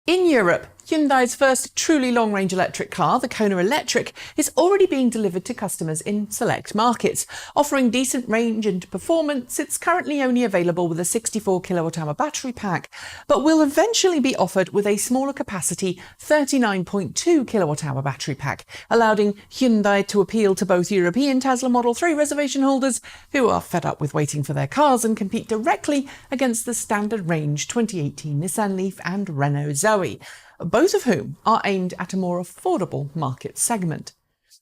In Europe, Hyundai's first truly long-range electric car, the Kona Electric, is already being delivered to customers in select markets. Offering decent range and performance, it's currently only available with a 64 kWh battery pack, but will eventually be offered with a smaller capacity 39.2 kWh battery pack, allowing Hyundai to appeal to both European Tesla Model 3 reservation holders who are fed up with waiting for their cars and compete directly against the standard range 2018 Nissan Leaf and Renault Zoe, both of whom are aimed at a more affordable market segment.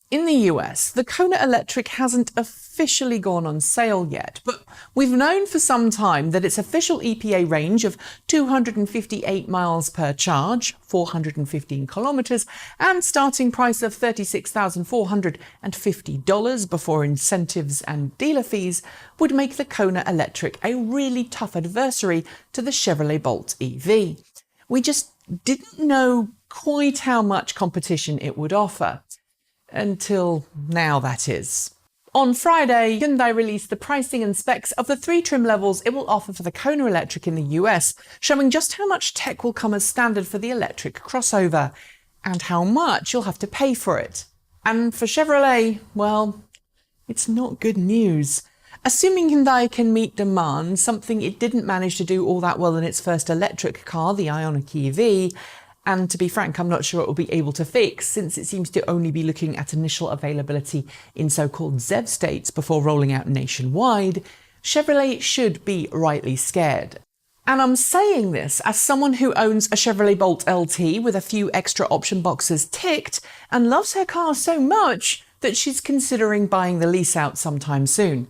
In the US, the Kona Electric hasn't officially gone on sale yet, but we've known for some time that its official EPA range of 258 miles per charge, 415 kilometers, and starting price of $36,450 before incentives and dealer fees would make the Kona Electric a really tough adversary to the Chevrolet Bolt EV. We just didn't know quite how much competition it would offer. Until now, that is. On Friday, Hyundai released the pricing and specs of the 3 trim levels it will offer for the Kona Electric in the US, showing just how much tech will come as standard for the electric crossover, and how much you'll have to pay for it. And for Chevrolet, well, it's not good news. Assuming Hyundai can meet demand, something it didn't manage to do all that well in its first electric car, the Ioniq EV, and to be frank, I'm not sure it will be able to fix, since it seems to only be looking at initial availability in so-called ZEV states before rolling out nationwide, Chevrolet should be rightly scared. And I'm saying this as someone who owns a Chevrolet Bolt LT with a few extra option boxes ticked and loves her car so much that she's considering buying the lease out sometime soon.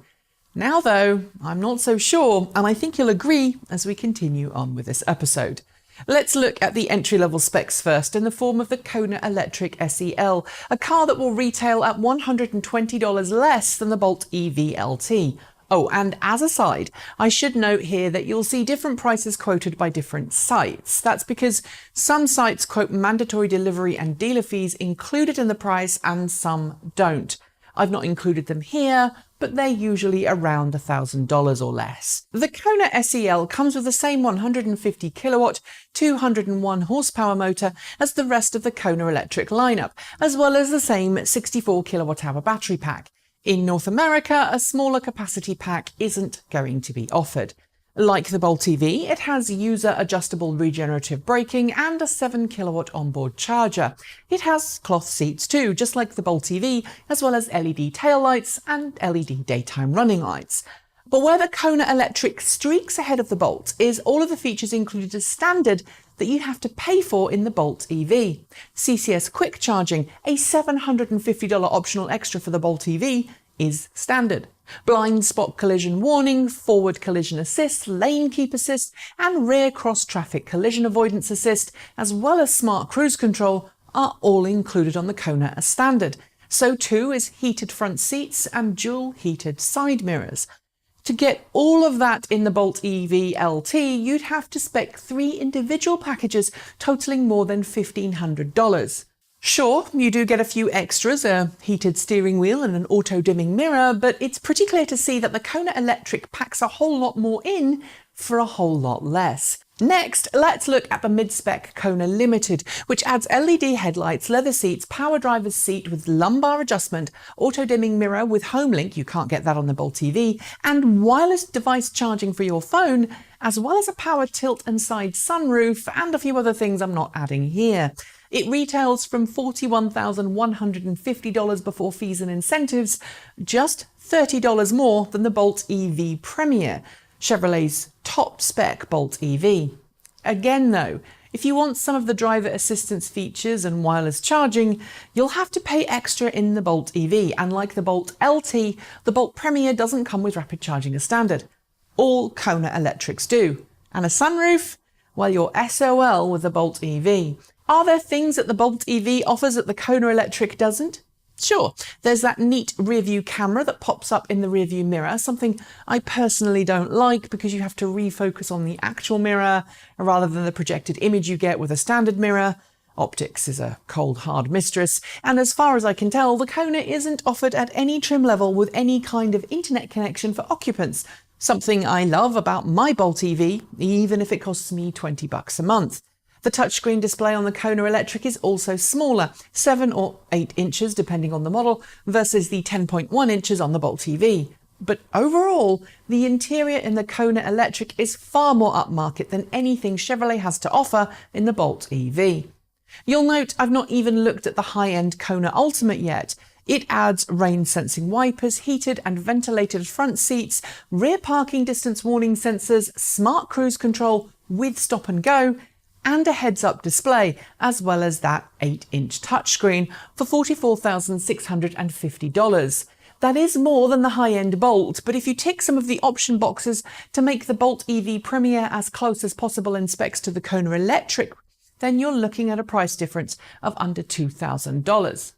Now though, I'm not so sure, and I think you'll agree as we continue on with this episode. Let's look at the entry-level specs first in the form of the Kona Electric SEL, a car that will retail at $120 less than the Bolt EV LT. Oh, and as a side, I should note here that you'll see different prices quoted by different sites. That's because some sites quote mandatory delivery and dealer fees included in the price and some don't. I've not included them here, but they're usually around $1,000 or less. The Kona SEL comes with the same 150 kilowatt, 201 horsepower motor as the rest of the Kona Electric lineup, as well as the same 64 kilowatt hour battery pack. In North America, a smaller capacity pack isn't going to be offered. Like the Bolt EV, it has user-adjustable regenerative braking and a 7 kilowatt onboard charger. It has cloth seats too, just like the Bolt EV, as well as LED taillights and LED daytime running lights. But where the Kona Electric streaks ahead of the Bolt is all of the features included as standard that you have to pay for in the Bolt EV. CCS quick charging, a $750 optional extra for the Bolt EV, is standard. Blind spot collision warning, forward collision assist, lane keep assist, and rear cross traffic collision avoidance assist, as well as smart cruise control, are all included on the Kona as standard. So too is heated front seats and dual heated side mirrors. To get all of that in the Bolt EV LT, you'd have to spec 3 individual packages totaling more than $1,500. Sure, you do get a few extras, a heated steering wheel and an auto-dimming mirror, but it's pretty clear to see that the Kona Electric packs a whole lot more in for a whole lot less. Next, let's look at the mid-spec Kona Limited, which adds LED headlights, leather seats, power driver's seat with lumbar adjustment, auto-dimming mirror with HomeLink, you can't get that on the Bolt EV, and wireless device charging for your phone, as well as a power tilt and side sunroof, and a few other things I'm not adding here. It retails from $41,150 before fees and incentives, just $30 more than the Bolt EV Premier, Chevrolet's top-spec Bolt EV. Again though, if you want some of the driver assistance features and wireless charging, you'll have to pay extra in the Bolt EV, and like the Bolt LT, the Bolt Premier doesn't come with rapid charging as standard. All Kona Electrics do. And a sunroof? Well, you're SOL with the Bolt EV. Are there things that the Bolt EV offers that the Kona Electric doesn't? Sure, there's that neat rear-view camera that pops up in the rear-view mirror, something I personally don't like because you have to refocus on the actual mirror rather than the projected image you get with a standard mirror. Optics is a cold, hard mistress, and as far as I can tell, the Kona isn't offered at any trim level with any kind of internet connection for occupants, something I love about my Bolt EV, even if it costs me $20 a month. The touchscreen display on the Kona Electric is also smaller, 7 or 8 inches depending on the model, versus the 10.1 inches on the Bolt EV. But overall, the interior in the Kona Electric is far more upmarket than anything Chevrolet has to offer in the Bolt EV. You'll note I've not even looked at the high-end Kona Ultimate yet. It adds rain-sensing wipers, heated and ventilated front seats, rear parking distance warning sensors, smart cruise control with stop and go, and a heads-up display, as well as that 8-inch touchscreen for $44,650. That is more than the high-end Bolt, but if you tick some of the option boxes to make the Bolt EV Premier as close as possible in specs to the Kona Electric, then you're looking at a price difference of under $2,000.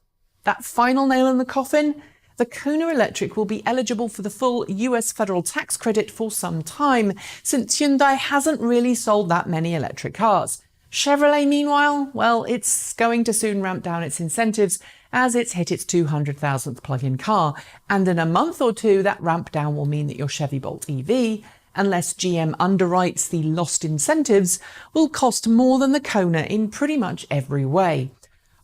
That final nail in the coffin? The Kona Electric will be eligible for the full US federal tax credit for some time, since Hyundai hasn't really sold that many electric cars. Chevrolet, meanwhile, well, it's going to soon ramp down its incentives as it's hit its 200,000th plug-in car, and in a month or two that ramp down will mean that your Chevy Bolt EV, unless GM underwrites the lost incentives, will cost more than the Kona in pretty much every way.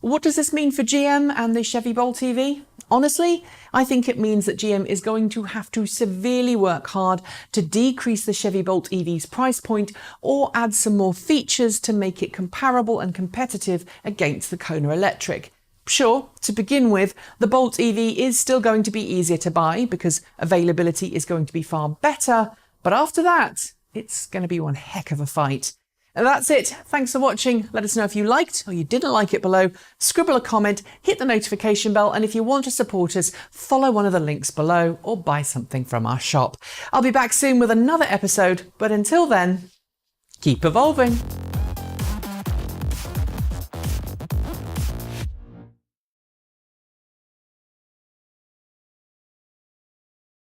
What does this mean for GM and the Chevy Bolt EV? Honestly, I think it means that GM is going to have to severely work hard to decrease the Chevy Bolt EV's price point or add some more features to make it comparable and competitive against the Kona Electric. Sure, to begin with, the Bolt EV is still going to be easier to buy because availability is going to be far better, but after that, it's going to be one heck of a fight. And that's it. Thanks for watching. Let us know if you liked or you didn't like it below. Scribble a comment, hit the notification bell, and if you want to support us, follow one of the links below or buy something from our shop. I'll be back soon with another episode, but until then, keep evolving.